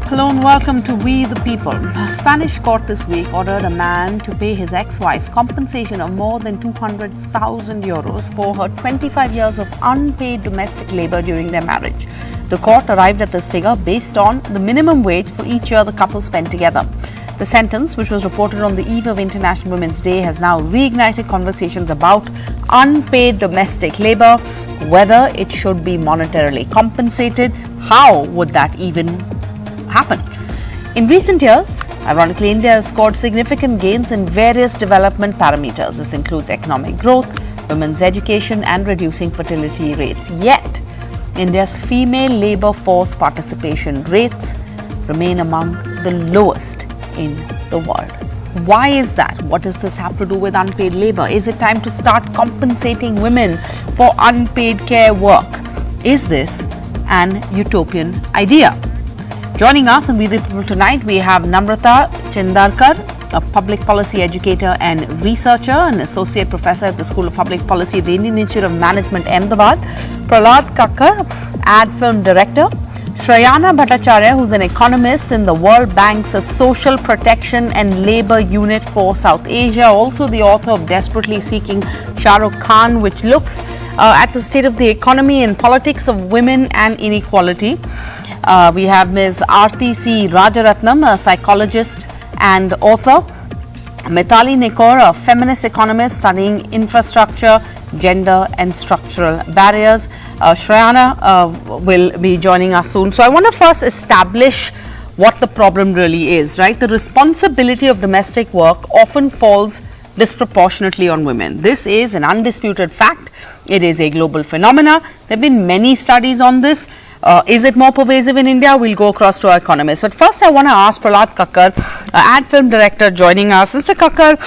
Hello and welcome to We the People. A Spanish court this week ordered a man to pay his ex-wife compensation of more than 200,000 euros for her 25 years of unpaid domestic labour during their marriage. The court arrived at this figure based on the minimum wage for each year the couple spent together. The sentence, which was reported on the eve of International Women's Day, has now reignited conversations about unpaid domestic labour, whether it should be monetarily compensated, how would that even happen. In recent years, ironically, India has scored significant gains in various development parameters. This includes economic growth, women's education and reducing fertility rates. Yet, India's female labour force participation rates remain among the lowest in the world. Why is that? What does this have to do with unpaid labour? Is it time to start compensating women for unpaid care work? Is this an utopian idea? Joining us in We the People tonight, we have Namrata Chindarkar, a public policy educator and researcher, an associate professor at the School of Public Policy at the Indian Institute of Management, Ahmedabad; Prahlad Kakkar, ad film director; Shrayana Bhattacharya, who's an economist in the World Bank's Social Protection and Labour Unit for South Asia, also the author of Desperately Seeking Shah Rukh Khan, which looks at the state of the economy and politics of women and inequality. We have Ms. Aarti C. Rajaratnam, a psychologist and author; Mithali Nikor, a feminist economist studying infrastructure, gender and structural barriers. Shrayana will be joining us soon. So I want to first establish what the problem really is, right? The responsibility of domestic work often falls disproportionately on women. This is an undisputed fact. It is a global phenomena. There have been many studies on this. Is it more pervasive in India? We'll go across to our economists. But first, I want to ask Prahlad Kakkar, ad film director, joining us. Mr. Kakkar,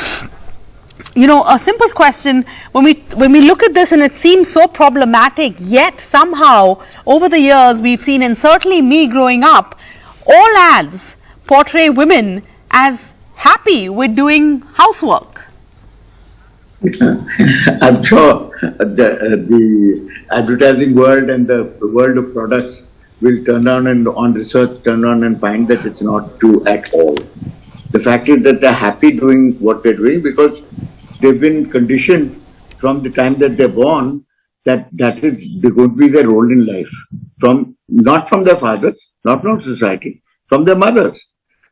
you know, a simple question. When we look at this and it seems so problematic, yet somehow over the years we've seen, and certainly me growing up, all ads portray women as happy with doing housework. I'm sure the advertising world and the world of products will turn around and on research turn around and find that it's not true at all. The fact is that they're happy doing what they're doing because they've been conditioned from the time that they're born that is going to be their role in life. Not from their fathers, not from society, from their mothers,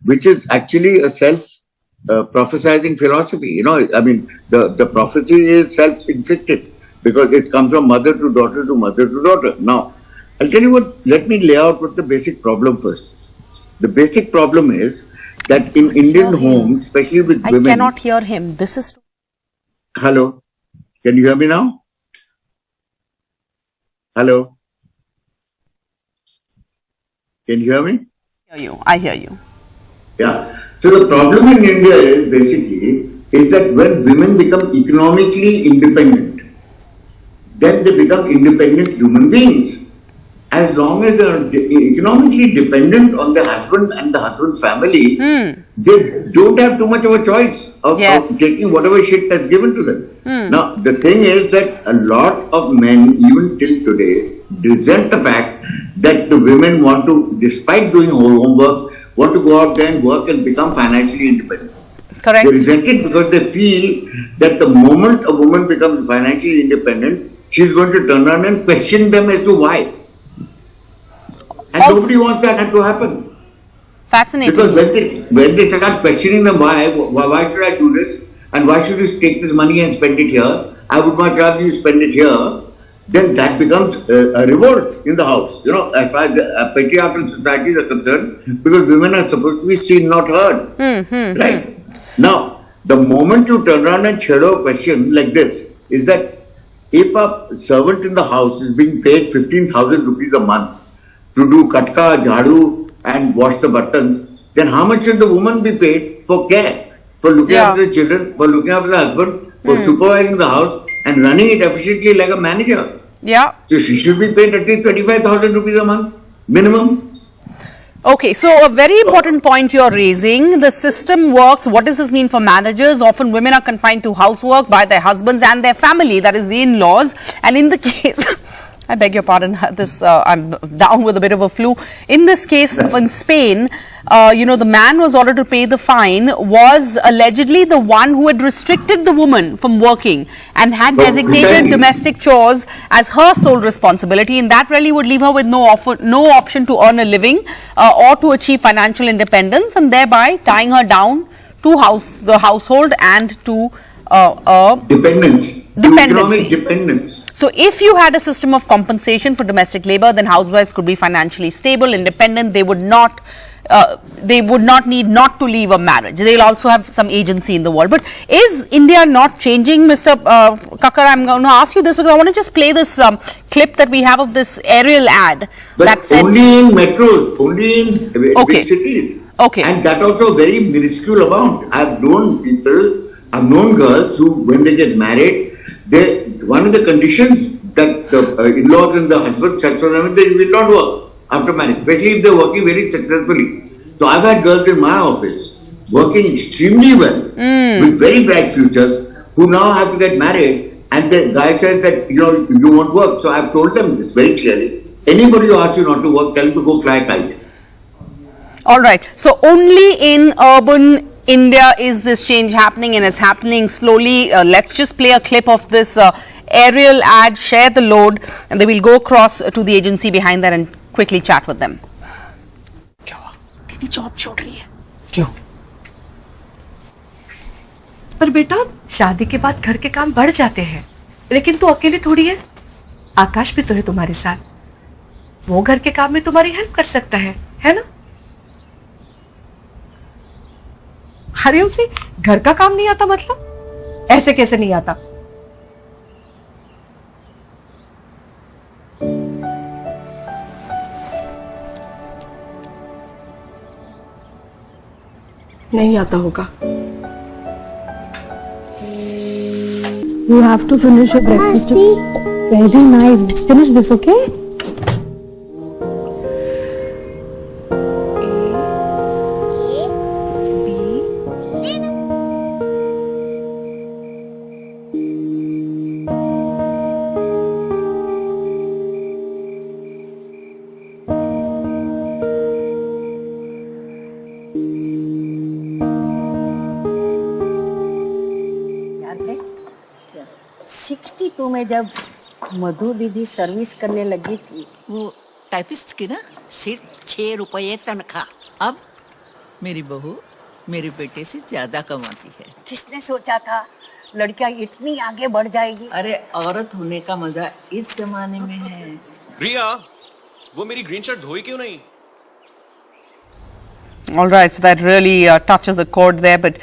which is actually a self-prophesizing philosophy. You know, I mean, the prophecy is self-inflicted because it comes from mother to daughter to mother to daughter. Now, I'll tell you what, let me lay out what the basic problem first is. The basic problem is that in Indian homes, especially with women... I cannot hear him. This is... Hello? Can you hear me now? Hello? Can you hear me? I hear you. Yeah. So the problem in India is basically that when women become economically independent, then they become independent human beings. As long as they are economically dependent on the husband and the husband's family, they don't have too much of a choice of taking whatever shit that's given to them. Now, the thing is that a lot of men, even till today, resent the fact that the women want to, despite doing homework, want to go out there and work and become financially independent. Correct. They resent it because they feel that the moment a woman becomes financially independent, she's going to turn around and question them as to why. And nobody wants that to happen. Fascinating. Because when they start questioning them why should I do this? And why should you take this money and spend it here? I would much rather you spend it here. Then that becomes a revolt in the house. You know, as far as patriarchal societies are concerned, because women are supposed to be seen, not heard. Right? Now, the moment you turn around and shadow a question like this, is that if a servant in the house is being paid 15,000 rupees a month to do katka, jhadu and wash the buttons, then how much should the woman be paid for care, for looking after the children, for looking after the husband, for supervising the house and running it efficiently like a manager? Yeah. So she should be paid at least 25,000 rupees a month, minimum. Okay, so a very important point you're raising. The system works. What does this mean for managers? Often women are confined to housework by their husbands and their family, that is the in-laws. And in the case I beg your pardon. This I'm down with a bit of a flu. In this case, in Spain, the man was ordered to pay the fine. Was allegedly the one who had restricted the woman from working and had designated domestic chores as her sole responsibility, and that really would leave her with no option to earn a living or to achieve financial independence, and thereby tying her down to the household and to dependency. Economic dependence. So if you had a system of compensation for domestic labor, then housewives could be financially stable, independent. They would not need not to leave a marriage. They'll also have some agency in the world. But is India not changing, Mr. Kakkar? I'm going to ask you this because I want to just play this clip that we have of this Ariel ad. But that said, only in metros, only in big cities. Okay. And that also very minuscule amount. I've known girls who, when they get married, one of the conditions that the in-laws and the husband sets for them, they will not work after marriage, especially if they're working very successfully. So I've had girls in my office working extremely well with very bright futures who now have to get married, and the guy says that you won't work. So I've told them this very clearly. Anybody who asks you not to work, tell them to go fly a kite. All right. So only in urban India is this change happening, and it's happening slowly. Let's just play a clip of this Ariel ad, share the load, and then we'll go across to the agency behind that and quickly chat with them. Job छोड़ रही है क्यों? पर बेटा, शादी के बाद घर के काम बढ़ जाते हैं, लेकिन तू अकेली थोड़ी है। आकाश भी तो है तुम्हारे साथ, वो घर के काम में तुम्हारी हेल्प कर सकता है ना? अरे उसे घर का काम नहीं आता मतलब? ऐसे कैसे नहीं आता? नहीं आता होगा। You have to finish your breakfast. Very nice. Finish this, okay? है 62 में जब मधु दीदी सर्विस करने लगी थी, वो टाइपिस्ट की ना सिर्फ 6 रुपये तनख्वाह। अब मेरी बहू मेरे बेटे से ज्यादा कमाती है। किसने सोचा था लड़कियां इतनी आगे बढ़ जाएगी? अरे औरत होने का मजा इस जमाने में है। रिया, वो मेरी ग्रीन शर्ट धोई क्यों नहीं? All right, so that really touches a chord there. But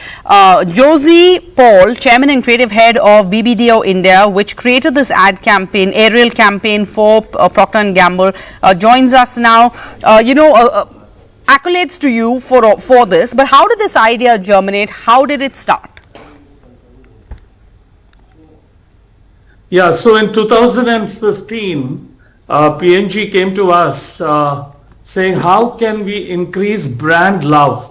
Josie Paul, chairman and creative head of BBDO India, which created this ad campaign, Ariel campaign for Procter & Gamble, joins us now. Accolades to you for this. But how did this idea germinate? How did it start? Yeah, so in 2015, P&G came to us saying how can we increase brand love,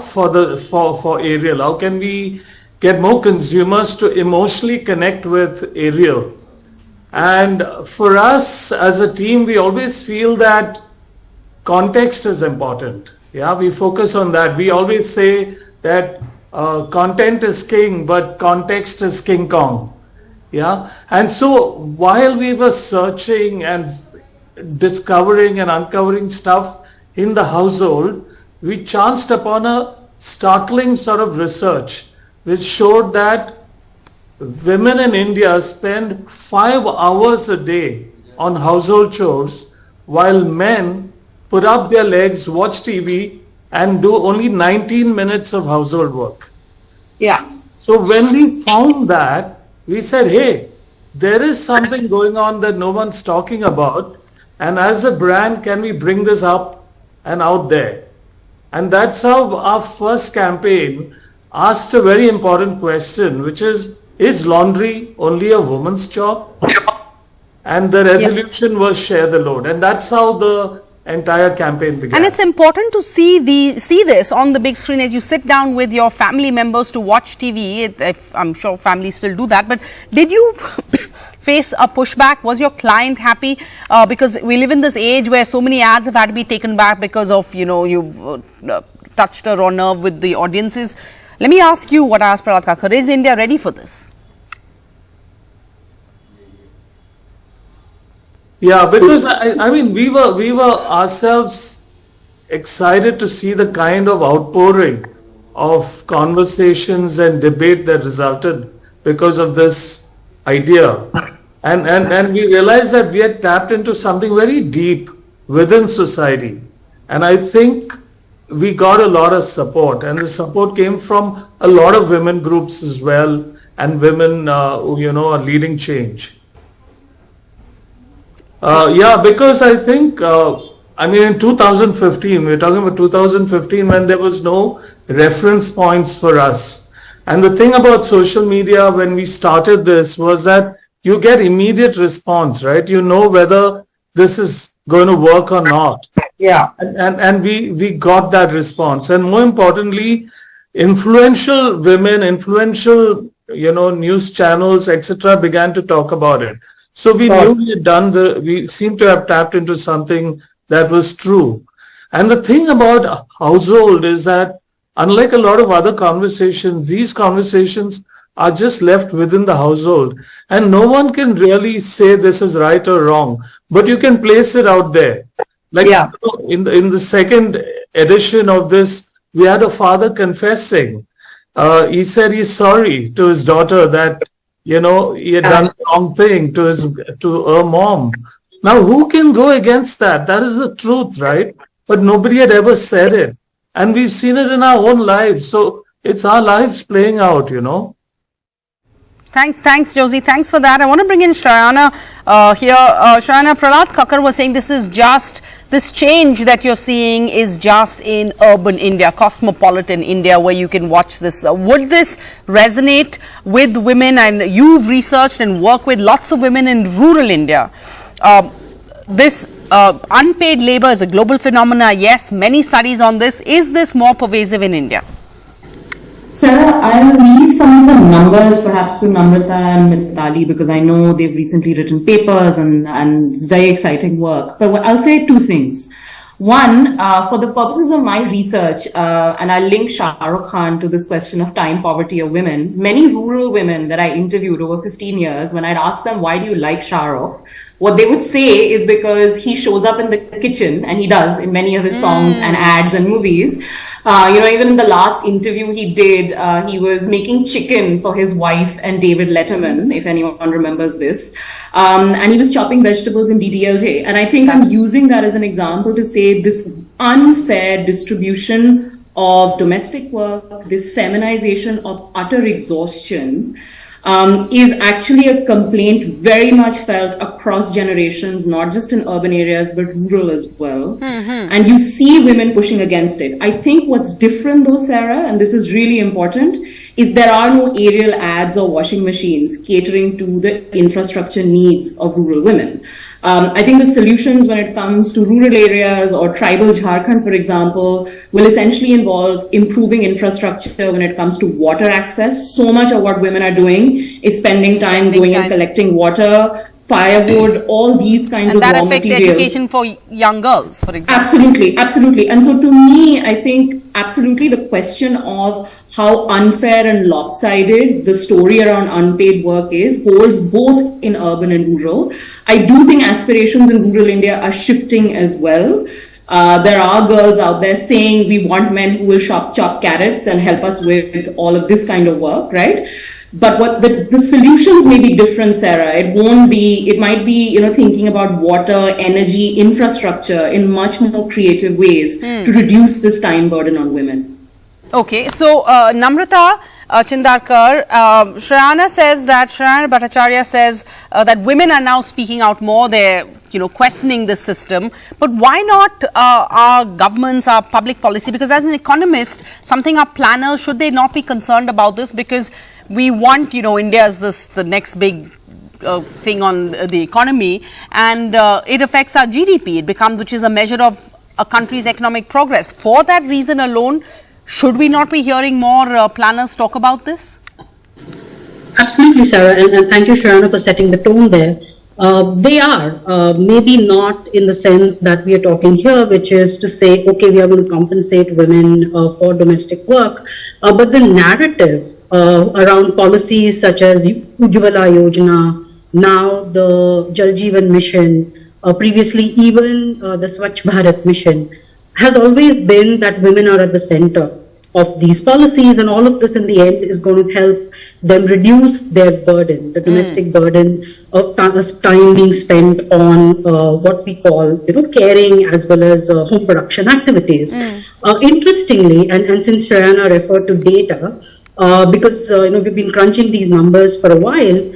for Ariel? How can we get more consumers to emotionally connect with Ariel? And for us as a team, we always feel that context is important. Yeah, we focus on that. We always say that content is king, but context is King Kong. Yeah, and so while we were searching and discovering and uncovering stuff in the household, we chanced upon a startling sort of research which showed that women in India spend 5 hours a day on household chores, while men put up their legs, watch TV, and do only 19 minutes of household work. Yeah. So when we found that, we said, hey, there is something going on that no one's talking about. And as a brand, can we bring this up and out there? And that's how our first campaign asked a very important question, which is laundry only a woman's job? And the resolution was share the load. And that's how the entire campaign began. And it's important to see this on the big screen as you sit down with your family members to watch TV. I'm sure families still do that. But did you face a pushback? Was your client happy? Because we live in this age where so many ads have had to be taken back because of, you've touched a raw nerve with the audiences. Let me ask you what I asked Prahlad Kakar. Is India ready for this? Yeah, because I mean, we were ourselves excited to see the kind of outpouring of conversations and debate that resulted because of this idea. And we realized that we had tapped into something very deep within society. And I think we got a lot of support, and the support came from a lot of women groups as well, and women who, are leading change. Because I think, in 2015, we're talking about 2015 when there was no reference points for us. And the thing about social media when we started this was that you get immediate response, right? You know whether this is going to work or not. Yeah. And we got that response. And more importantly, influential women, influential, news channels, etc., began to talk about it. So we knew we seemed to have tapped into something that was true. And the thing about household is that unlike a lot of other conversations, these conversations are just left within the household. And no one can really say this is right or wrong, but you can place it out there. Like in the second edition of this, we had a father confessing. He said he's sorry to his daughter that he had done the wrong thing to her mom. Now, who can go against that? That is the truth, right? But nobody had ever said it. And we've seen it in our own lives. So it's our lives playing out, Thanks, Josie. Thanks for that. I want to bring in Shrayana here. Shrayana, Prahlad Kakar was saying this change that you're seeing is just in urban India, cosmopolitan India, where you can watch this. Would this resonate with women? And you've researched and worked with lots of women in rural India. This unpaid labor is a global phenomena. Yes, many studies on this. Is this more pervasive in India? Sarah, I'll leave some of the numbers perhaps to Namrata and Mitali because I know they've recently written papers and it's very exciting work. But I'll say two things. One, for the purposes of my research, and I'll link Shah Rukh Khan to this question of time poverty of women, many rural women that I interviewed over 15 years, when I'd ask them, why do you like Shah Rukh? What they would say is because he shows up in the kitchen, and he does in many of his songs and ads and movies. Even in the last interview he did, he was making chicken for his wife and David Letterman, if anyone remembers this. And he was chopping vegetables in DDLJ. And I think I'm using that as an example to say this unfair distribution of domestic work, this feminization of utter exhaustion, is actually a complaint very much felt across generations, not just in urban areas, but rural as well. And you see women pushing against it. I think what's different though, Sarah, and this is really important, is there are no Ariel ads or washing machines catering to the infrastructure needs of rural women. I think the solutions when it comes to rural areas or tribal Jharkhand, for example, will essentially involve improving infrastructure when it comes to water access. So much of what women are doing is spending time going and collecting water, firewood, all these kinds of raw materials. And that affects education for young girls, for example. Absolutely, absolutely. And so to me, I think absolutely the question of how unfair and lopsided the story around unpaid work is holds both in urban and rural. I do think aspirations in rural India are shifting as well. There are girls out there saying we want men who will chop carrots and help us with all of this kind of work, right? But what the solutions may be different, Sarah. It might be, thinking about water, energy, infrastructure in much more creative ways to reduce this time burden on women. Okay, so Namrata Chindarkar, Shrayana Bhattacharya says that women are now speaking out more. They're questioning the system. But why not our governments, our public policy? Because as an economist, our planners, should they not be concerned about this? Because we want, India is the next big thing on the economy, and it affects our GDP. It becomes, which is a measure of a country's economic progress. For that reason alone, should we not be hearing more planners talk about this? Absolutely, Sarah, and thank you, Sharana, for setting the tone there. They are, maybe not in the sense that we are talking here, which is to say, okay, we are going to compensate women for domestic work, but the narrative around policies such as Ujjwala Yojana, now the Jal Jeevan Mission, previously even the Swachh Bharat Mission, has always been that women are at the center of these policies, and all of this in the end is going to help them reduce their burden, the domestic burden of time being spent on what we call, caring as well as home production activities. Interestingly, and since Sharana referred to data, because we've been crunching these numbers for a while,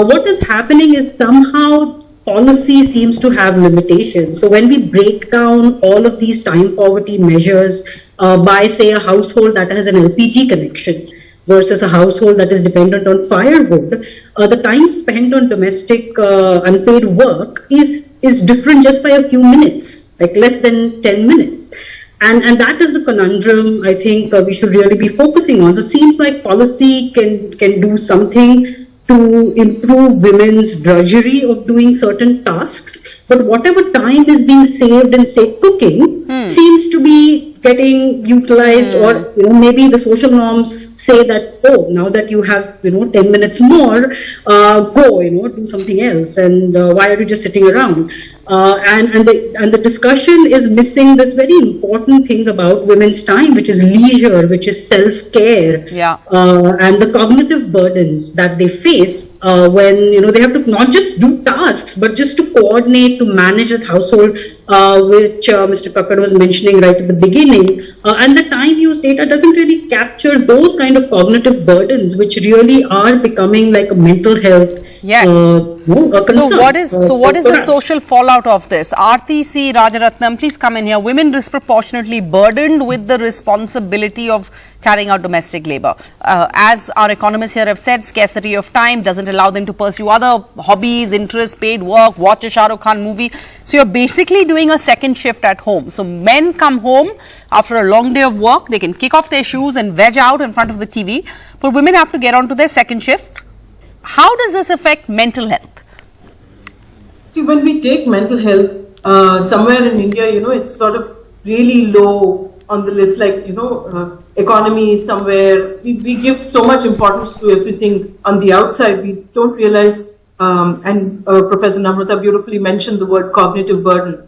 what is happening is somehow policy seems to have limitations. So when we break down all of these time poverty measures by, say, a household that has an LPG connection versus a household that is dependent on firewood, the time spent on domestic unpaid work is different just by a few minutes, like less than 10 minutes. And that is the conundrum I think we should really be focusing on. So it seems like policy can do something to improve women's drudgery of doing certain tasks, but whatever time is being saved in, say, cooking seems to be getting utilized, or maybe the social norms say that, oh, now that you have 10 minutes more, go do something else, and why are you just sitting around? And the discussion is missing this very important thing about women's time, which is leisure, which is self-care, and the cognitive burdens that they face when they have to not just do tasks but just to coordinate, to manage that household, which Mr. Kakkad was mentioning right at the beginning. And the time use data doesn't really capture those kind of cognitive burdens, which really are becoming like a mental health. Yes. So what is the social fallout of this? Aarti C. Rajaratnam, please come in here. Women disproportionately burdened with the responsibility of carrying out domestic labor. As our economists here have said, scarcity of time doesn't allow them to pursue other hobbies, interests, paid work, watch a Shah Rukh Khan movie. So you're basically doing a second shift at home. So men come home after a long day of work, they can kick off their shoes and veg out in front of the TV, but women have to get onto their second shift. How does this affect mental health? See, when we take mental health, somewhere in India, it's sort of really low on the list, like, economy somewhere. We give so much importance to everything on the outside. We don't realize, and Professor Namrata beautifully mentioned the word cognitive burden.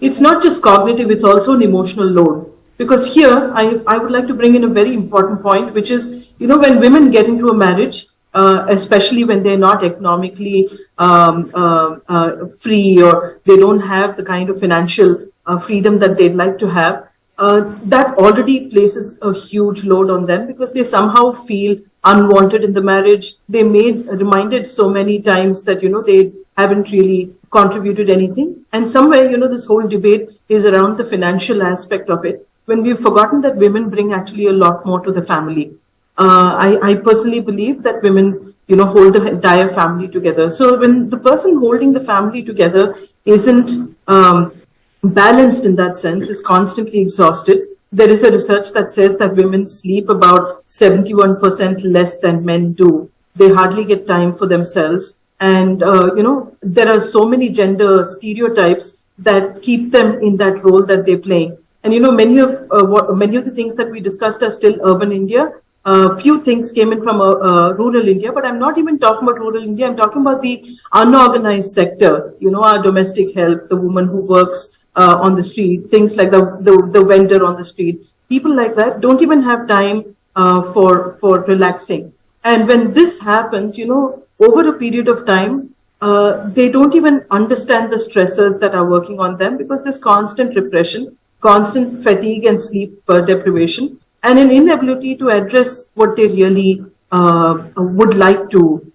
It's not just cognitive, it's also an emotional load. Because here, I would like to bring in a very important point, which is, when women get into a marriage, especially when they're not economically free, or they don't have the kind of financial freedom that they'd like to have, that already places a huge load on them, because they somehow feel unwanted in the marriage. They reminded so many times that, they haven't really contributed anything. And somewhere, this whole debate is around the financial aspect of it, when we've forgotten that women bring actually a lot more to the family. I personally believe that women, hold the entire family together. So when the person holding the family together isn't balanced in that sense, is constantly exhausted. There is a research that says that women sleep about 71% less than men do. They hardly get time for themselves. And, there are so many gender stereotypes that keep them in that role that they're playing. And, many of the things that we discussed are still urban India. Few things came in from rural India, but I'm not even talking about rural India. I'm talking about the unorganized sector, our domestic help, the woman who works on the street, things like the vendor on the street. People like that don't even have time for relaxing. And when this happens, over a period of time, they don't even understand the stressors that are working on them, because there's constant repression, constant fatigue and sleep deprivation, and an inability to address what they really would like to,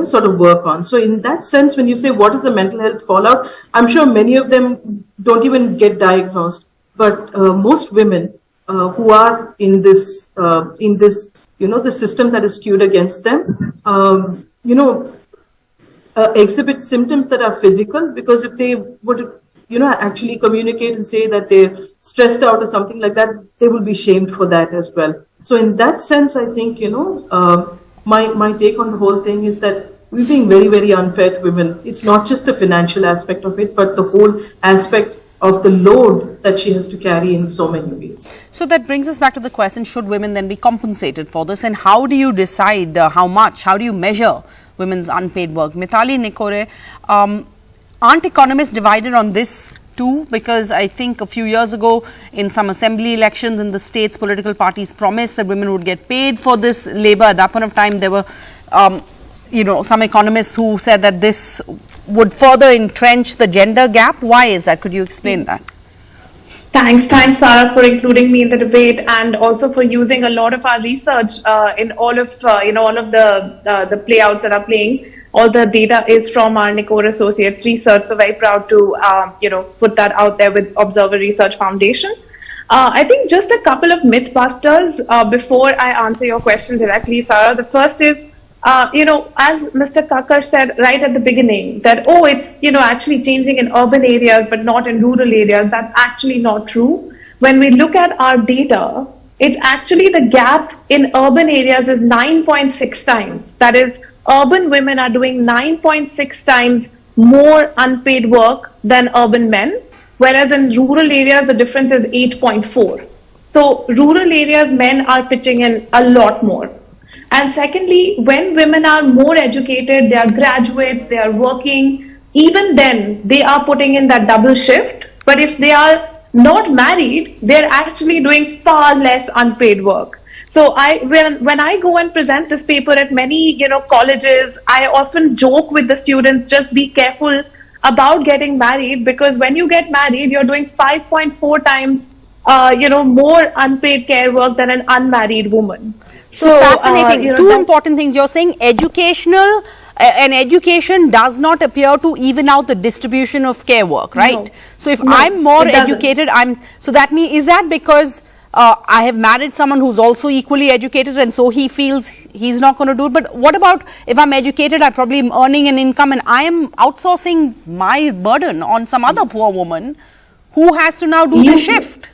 sort of work on. So in that sense, when you say what is the mental health fallout, I'm sure many of them don't even get diagnosed. But most women who are in this, the system that is skewed against them, exhibit symptoms that are physical, because if they would, actually communicate and say that they're stressed out or something like that, they will be shamed for that as well. So in that sense, I think, my take on the whole thing is that we're being very, very unfair to women. It's not just the financial aspect of it, but the whole aspect of the load that she has to carry in so many ways. So that brings us back to the question, should women then be compensated for this, and how do you decide how much? How do you measure women's unpaid work? Mithali Nikore, aren't economists divided on this too? Because I think a few years ago in some assembly elections in the states, political parties promised that women would get paid for this labor. At that point of time, there were some economists who said that this would further entrench the gender gap. Why is that? Could you explain that? Thanks, Sarah, for including me in the debate, and also for using a lot of our research in all of the playouts that are playing. All the data is from our Nikore Associates research, so very proud to put that out there with Observer Research Foundation. I think just a couple of myth busters before I answer your question directly, Sarah. The first is, as Mr. Kakkar said right at the beginning, that, it's, actually changing in urban areas but not in rural areas. That's actually not true. When we look at our data, it's actually the gap in urban areas is 9.6 times. That is, urban women are doing 9.6 times more unpaid work than urban men, whereas in rural areas, the difference is 8.4. So rural areas, men are pitching in a lot more. And secondly, when women are more educated, they are graduates, they are working, even then they are putting in that double shift. But if they are not married, they're actually doing far less unpaid work. So when I go and present this paper at many colleges, I often joke with the students, just be careful about getting married, because when you get married, you're doing 5.4 times more unpaid care work than an unmarried woman. So fascinating. Two important things. You're saying educational and education does not appear to even out the distribution of care work, right? No. So if I'm more educated, so that means, is that because I have married someone who's also equally educated and so he feels he's not going to do it? But what about if I'm educated, I probably am earning an income and I am outsourcing my burden on some other poor woman who has to now do the shift?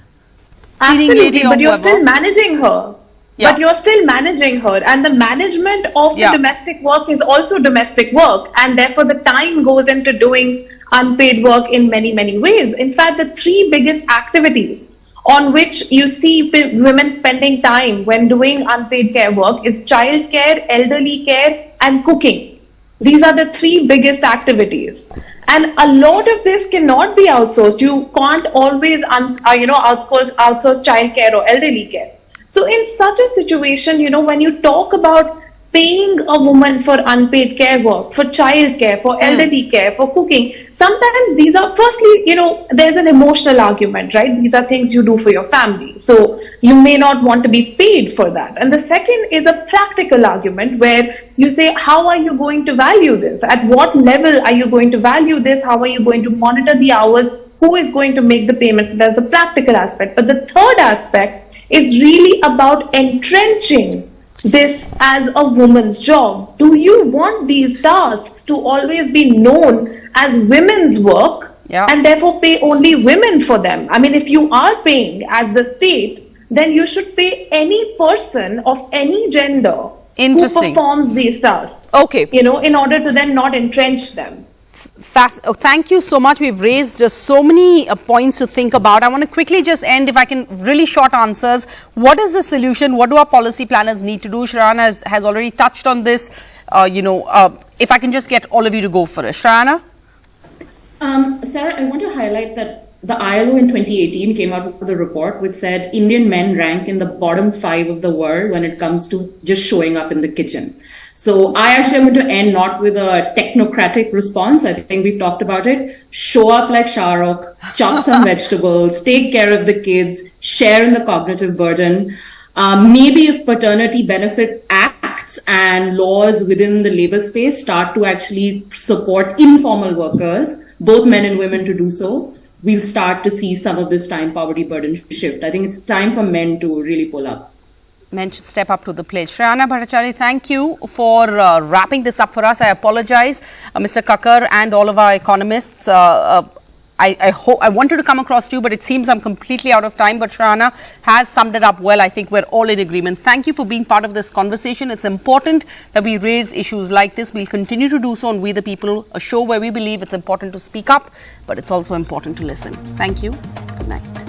Absolutely, but you're still managing her. Yeah. But you're still managing her, and the management of the domestic work is also domestic work, and therefore the time goes into doing unpaid work in many, many ways. In fact, the three biggest activities on which you see women spending time when doing unpaid care work is childcare, elderly care, and cooking. These are the three biggest activities. And a lot of this cannot be outsourced. You can't always outsource childcare or elderly care. So in such a situation, when you talk about paying a woman for unpaid care work, for child care, for elderly care, for cooking, sometimes these are, firstly, there's an emotional argument, right? These are things you do for your family. So you may not want to be paid for that. And the second is a practical argument where you say, how are you going to value this? At what level are you going to value this? How are you going to monitor the hours? Who is going to make the payments? So that's the practical aspect. But the third aspect is really about entrenching this as a woman's job. Do you want these tasks to always be known as women's work and therefore pay only women for them? I mean, if you are paying as the state, then you should pay any person of any gender who performs these tasks. Okay. In order to then not entrench them. Thank you so much. We've raised so many points to think about. I want to quickly just end, if I can, really short answers. What is the solution? What do our policy planners need to do? Shrayana has already touched on this. If I can just get all of you to go for it. Shrayana? Sarah, I want to highlight that the ILO in 2018 came out with a report which said Indian men rank in the bottom 5 of the world when it comes to just showing up in the kitchen. So I actually am going to end not with a technocratic response. I think we've talked about it. Show up like Shah Rukh, chop some vegetables, take care of the kids, share in the cognitive burden. Maybe if paternity benefit acts and laws within the labor space start to actually support informal workers, both men and women, to do so, we'll start to see some of this time poverty burden shift. I think it's time for men to really pull up. Men should step up to the plate. Shreyana Bhattacharya, thank you for wrapping this up for us. I apologize, Mr. Kakkar and all of our economists. I wanted to come across to you, but it seems I'm completely out of time. But Shreyana has summed it up well. I think we're all in agreement. Thank you for being part of this conversation. It's important that we raise issues like this. We'll continue to do so on We the People, a show where we believe it's important to speak up, but it's also important to listen. Thank you. Good night.